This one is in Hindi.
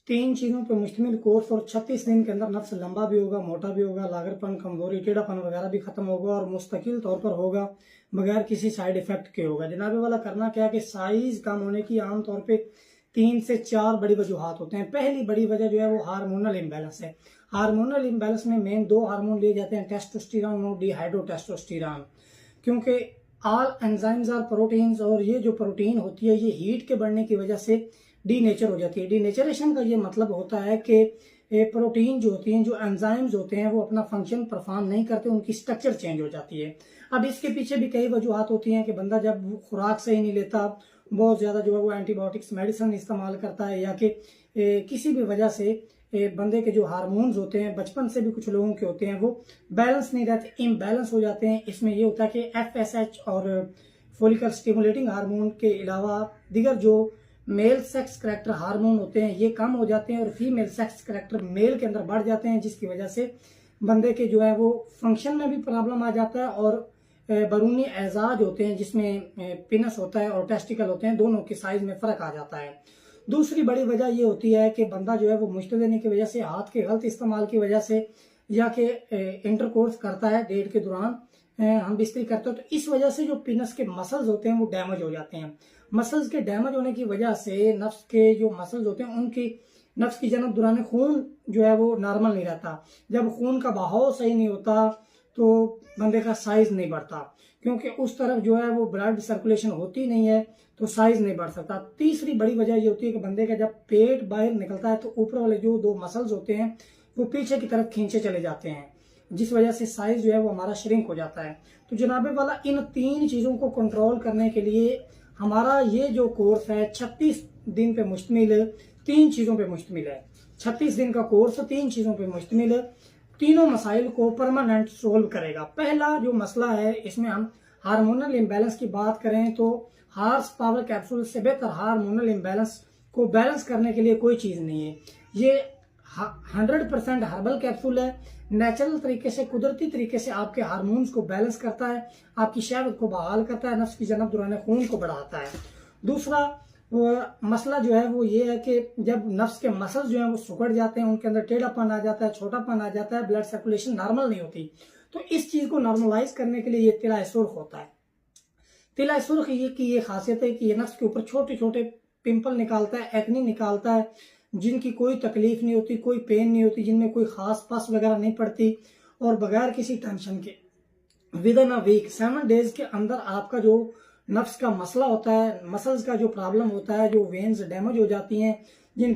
3 चीज़ों पे मुश्तमिल कोर्स और 36 दिन के अंदर नफ्स लंबा भी होगा, मोटा भी होगा, लागरपन, कमजोरी, टेढ़ापन वगैरह भी खत्म होगा और मुस्तकिल तौर पर होगा, बगैर किसी साइड इफेक्ट के होगा। जनाबे वाला करना क्या है कि साइज कम होने की आमतौर पे 3 से 4 बड़ी वजूहात होते हैं। पहली बड़ी वजह जो है वो हार्मोनल इम्बैलेंस है। हार्मोनल इम्बैलेंस में मेन 2 हार्मोन लिए जाते हैं, टेस्टोस्टेरोन और डिहाइड्रोटेस्टोस्टेरोन। क्योंकि ऑल एंजाइम्स और प्रोटीन्स, और ये जो प्रोटीन होती है ये हीट के बढ़ने की वजह से डीनेचर हो जाती है। डीनेचरेशन का ये मतलब होता है कि प्रोटीन जो होती हैं, जो एंजाइम्स होते हैं, वो अपना फंक्शन परफॉर्म नहीं करते, उनकी स्ट्रक्चर चेंज हो जाती है। अब इसके पीछे भी कई वजूहत होती हैं कि बंदा जब खुराक सही नहीं लेता, बहुत ज़्यादा जो है वो एंटीबायोटिक्स मेडिसिन इस्तेमाल करता है, या कि किसी भी वजह से बंदे के जो हार्मोन्स होते हैं, बचपन से भी कुछ लोगों के होते हैं, वो बैलेंस नहीं रहते, इम्बैलेंस हो जाते हैं। इसमें ये होता है कि FSH और फोलिकल स्टिमुलेटिंग हार्मोन के अलावा दीगर जो मेल सेक्स करैक्टर हार्मोन होते हैं ये कम हो जाते हैं और फीमेल सेक्स करैक्टर मेल के अंदर बढ़ जाते हैं, जिसकी वजह से बंदे के जो है वो फंक्शन में भी प्रॉब्लम आ जाता है और बैरूनी एजाज होते हैं जिसमें पिनस होता है और टेस्टिकल होते हैं, दोनों के साइज में फर्क आ जाता है। दूसरी बड़ी वजह ये होती है कि बंदा जो है वो मुश्त देने की वजह से, हाथ के गलत इस्तेमाल की वजह से, या कि इंटरकोर्स करता है डेट के दौरान, हम बिस्तरी करते हैं, तो इस वजह से जो पिनस के मसल्स होते हैं वो डैमेज हो जाते हैं। मसल्स के डैमेज होने की वजह से नफ्स के जो मसल्स होते हैं उनकी नफ्स की जन्म दौरान खून जो है वो नॉर्मल नहीं रहता। जब खून का बहाव सही नहीं होता तो बंदे का साइज नहीं बढ़ता, क्योंकि उस तरफ जो है वो ब्लड सर्कुलेशन होती नहीं है, तो साइज नहीं बढ़ सकता। तीसरी बड़ी वजह ये होती है कि बंदे का जब पेट बाहर निकलता है तो ऊपर वाले जो 2 मसल्स होते हैं वो पीछे की तरफ खींचे चले जाते हैं, जिस वजह से साइज जो है वो हमारा श्रिंक हो जाता है। तो जनाबे वाला इन 3 चीज़ों को कंट्रोल करने के लिए हमारा ये जो कोर्स है 36 दिन पे मुश्तमिल 3 चीज़ों पे मुश्तमिल है। 36 दिन का कोर्स 3 चीज़ों पे मुश्तमिल, तीनों मसाइल को परमानेंट सोल्व करेगा। पहला जो मसला है, इसमें हम हार्मोनल इम्बैलेंस की बात करें तो हार्स पावर कैप्सूल से बेहतर हार्मोनल इम्बैलेंस को बैलेंस करने के लिए कोई चीज़ नहीं है। ये 100% हर्बल कैप्सूल है, नेचुरल तरीके से, कुदरती तरीके से आपके हार्मोन्स को बैलेंस करता है, आपकी शहवत को बहाल करता है, नफ्स की जन्नत दौरान खून को बढ़ाता है। दूसरा मसला जो है वो ये है कि जब नफ्स के मसल्स जो हैं वो सिकुड़ जाते हैं, उनके अंदर टेढ़ापन आ जाता है, छोटापन आ जाता है, ब्लड सर्कुलेशन नॉर्मल नहीं होती, तो इस चीज़ को नॉर्मलाइज करने के लिए ये तिला सुर्ख होता है। तिला सुर्ख की ये खासियत है कि ये नफ्स के ऊपर छोटे छोटे पिंपल निकालता है, एक्नी निकालता है, जिनकी कोई तकलीफ नहीं होती, कोई पेन नहीं होती, जिनमें कोई खास पस वगैरह नहीं पड़ती, और बगैर किसी टेंशन के within a week 7 days के अंदर आपका जो नफ्स का मसला होता है, मसल्स का जो प्रॉब्लम होता है, जो वेन्स डैमेज हो जाती हैं, जिन